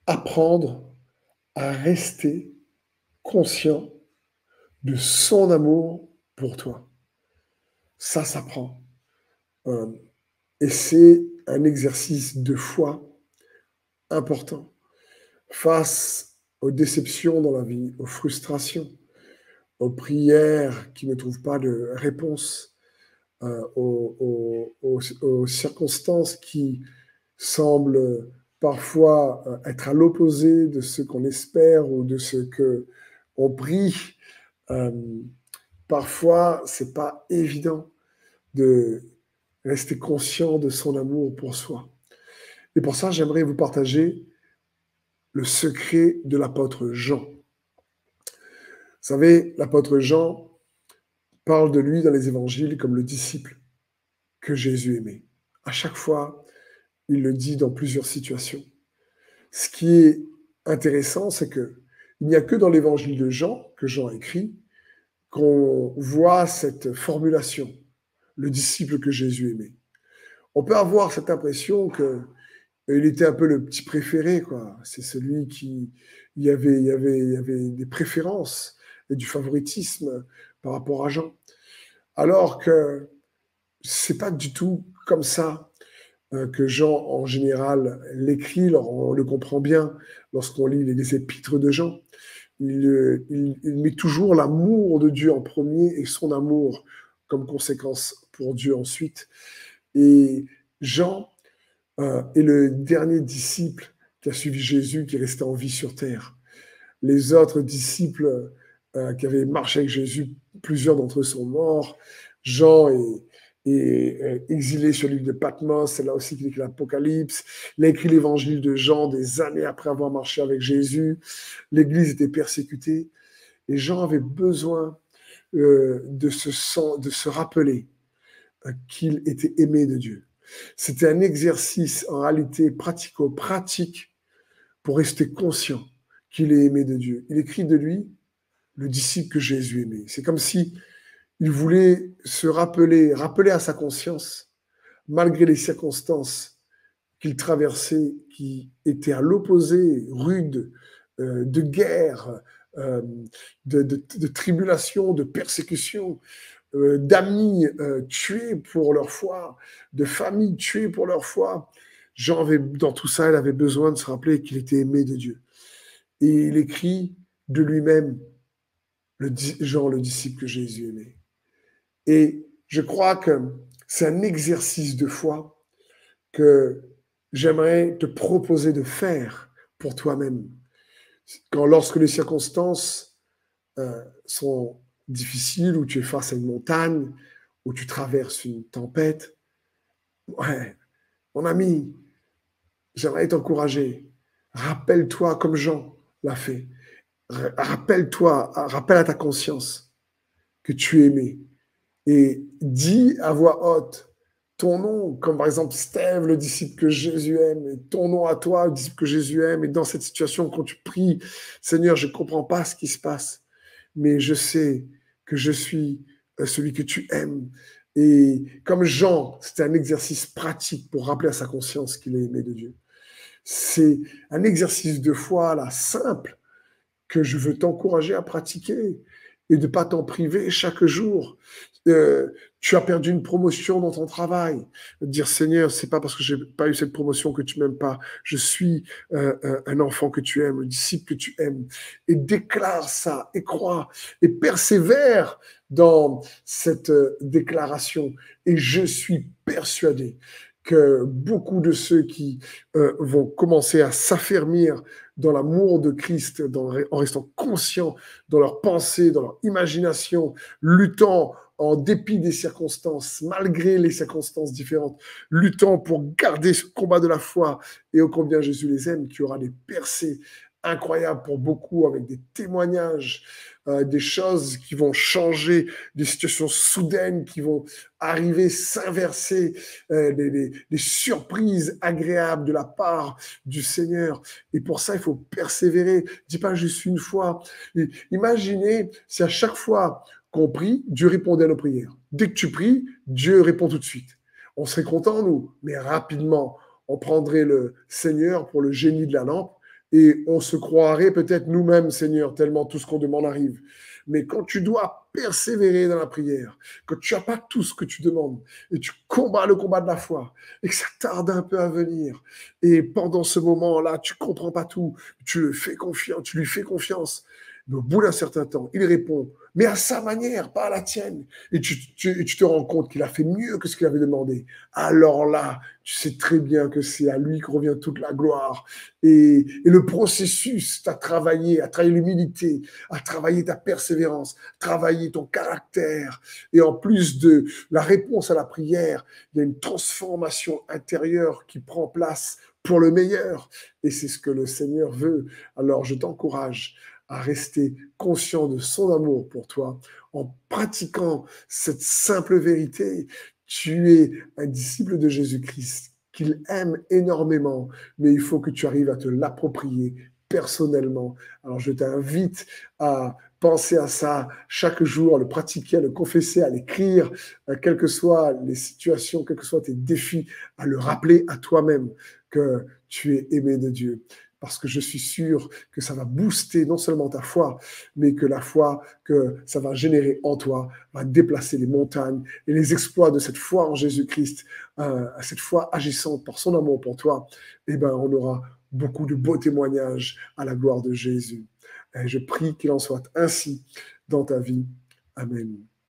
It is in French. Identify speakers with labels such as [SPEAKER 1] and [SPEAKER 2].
[SPEAKER 1] apprendre à rester conscient de son amour pour toi. Ça s'apprend. Euh, et c'est un exercice de foi important face aux déceptions dans la vie, aux frustrations, aux prières qui ne trouvent pas de réponse, aux circonstances qui semblent parfois être à l'opposé de ce qu'on espère ou de ce que on prie. Euh, Parfois, c'est pas évident de rester conscient de son amour pour soi. Et pour ça, j'aimerais vous partager le secret de l'apôtre Jean. Vous savez, l'apôtre Jean parle de lui dans les évangiles comme le disciple que Jésus aimait. À chaque fois, il le dit dans plusieurs situations. Ce qui est intéressant, c'est que il n'y a que dans l'évangile de Jean, que Jean écrit, qu'on voit cette formulation, le disciple que Jésus aimait. On peut avoir cette impression que il était un peu le petit préféré, quoi. C'est celui qui il y avait des préférences et du favoritisme par rapport à Jean. Alors que c'est pas du tout comme ça que Jean, en général, l'écrit. On le comprend bien lorsqu'on lit les épîtres de Jean. Il met toujours l'amour de Dieu en premier et son amour comme conséquence pour Dieu ensuite. Et Jean est le dernier disciple qui a suivi Jésus, qui est resté en vie sur terre. Les autres disciples qui avaient marché avec Jésus, plusieurs d'entre eux sont morts. Jean est exilé sur l'île de Patmos, c'est là aussi qu'il écrit l'Apocalypse. Il a écrit l'évangile de Jean des années après avoir marché avec Jésus. L'Église était persécutée et Jean avait besoin de se rappeler qu'il était aimé de Dieu. C'était un exercice en réalité pratico-pratique pour rester conscient qu'il est aimé de Dieu. Il écrit de lui le disciple que Jésus aimait. C'est comme si il voulait se rappeler à sa conscience, malgré les circonstances qu'il traversait, qui étaient à l'opposé, rudes, de guerre, de tribulation, de persécution, d'amis tués pour leur foi, de familles tuées pour leur foi. Jean avait, dans tout ça, il avait besoin de se rappeler qu'il était aimé de Dieu. Et il écrit de lui-même, Jean, le disciple que Jésus aimait. Et je crois que c'est un exercice de foi que j'aimerais te proposer de faire pour toi-même. Lorsque les circonstances sont difficiles, où tu es face à une montagne, où tu traverses une tempête, ouais, mon ami, j'aimerais t'encourager. Rappelle-toi comme Jean l'a fait. Rappelle-toi, rappelle à ta conscience que tu es aimé. Et dis à voix haute ton nom, comme par exemple Steve, le disciple que Jésus aime, et ton nom à toi, le disciple que Jésus aime. Et dans cette situation, quand tu pries, Seigneur, je ne comprends pas ce qui se passe, mais je sais que je suis celui que tu aimes. Et comme Jean, c'était un exercice pratique pour rappeler à sa conscience qu'il est aimé de Dieu. C'est un exercice de foi, là, simple, que je veux t'encourager à pratiquer et de ne pas t'en priver chaque jour. Tu as perdu une promotion dans ton travail. Dire Seigneur, c'est pas parce que j'ai pas eu cette promotion que tu m'aimes pas. Je suis un enfant que tu aimes, un disciple que tu aimes. Et déclare ça, et crois, et persévère dans cette déclaration. Et je suis persuadé que beaucoup de ceux qui vont commencer à s'affermir dans l'amour de Christ, en restant conscients dans leur pensée, dans leur imagination, luttant en dépit des circonstances, malgré les circonstances différentes, luttant pour garder ce combat de la foi et ô combien Jésus les aime, qui aura des percées incroyables pour beaucoup, avec des témoignages, des choses qui vont changer, des situations soudaines qui vont arriver, s'inverser, des surprises agréables de la part du Seigneur. Et pour ça, il faut persévérer. Dis pas juste une fois. Imaginez si à chaque fois qu'on prie, Dieu répondait à nos prières. Dès que tu pries, Dieu répond tout de suite. On serait content, nous, mais rapidement, on prendrait le Seigneur pour le génie de la lampe et on se croirait peut-être nous-mêmes, Seigneur, tellement tout ce qu'on demande arrive. Mais quand tu dois persévérer dans la prière, quand tu n'as pas tout ce que tu demandes, et tu combats le combat de la foi, et que ça tarde un peu à venir, et pendant ce moment-là, tu ne comprends pas tout, tu lui fais confiance, mais au bout d'un certain temps, il répond, mais à sa manière, pas à la tienne. Et tu te rends compte qu'il a fait mieux que ce qu'il avait demandé. Alors là, tu sais très bien que c'est à lui que revient toute la gloire. Et le processus, tu as travaillé l'humilité, à travailler ta persévérance, travailler ton caractère. Et en plus de la réponse à la prière, il y a une transformation intérieure qui prend place pour le meilleur. Et c'est ce que le Seigneur veut. Alors je t'encourage à rester conscient de son amour pour toi en pratiquant cette simple vérité. Tu es un disciple de Jésus-Christ qu'il aime énormément, mais il faut que tu arrives à te l'approprier personnellement. Alors je t'invite à penser à ça chaque jour, à le pratiquer, à le confesser, à l'écrire, quelles que soient les situations, quels que soient tes défis, à le rappeler à toi-même que tu es aimé de Dieu. Parce que je suis sûr que ça va booster non seulement ta foi, mais que la foi que ça va générer en toi va déplacer les montagnes et les exploits de cette foi en Jésus-Christ, cette foi agissante par son amour pour toi, eh ben, on aura beaucoup de beaux témoignages à la gloire de Jésus. Et je prie qu'il en soit ainsi dans ta vie. Amen.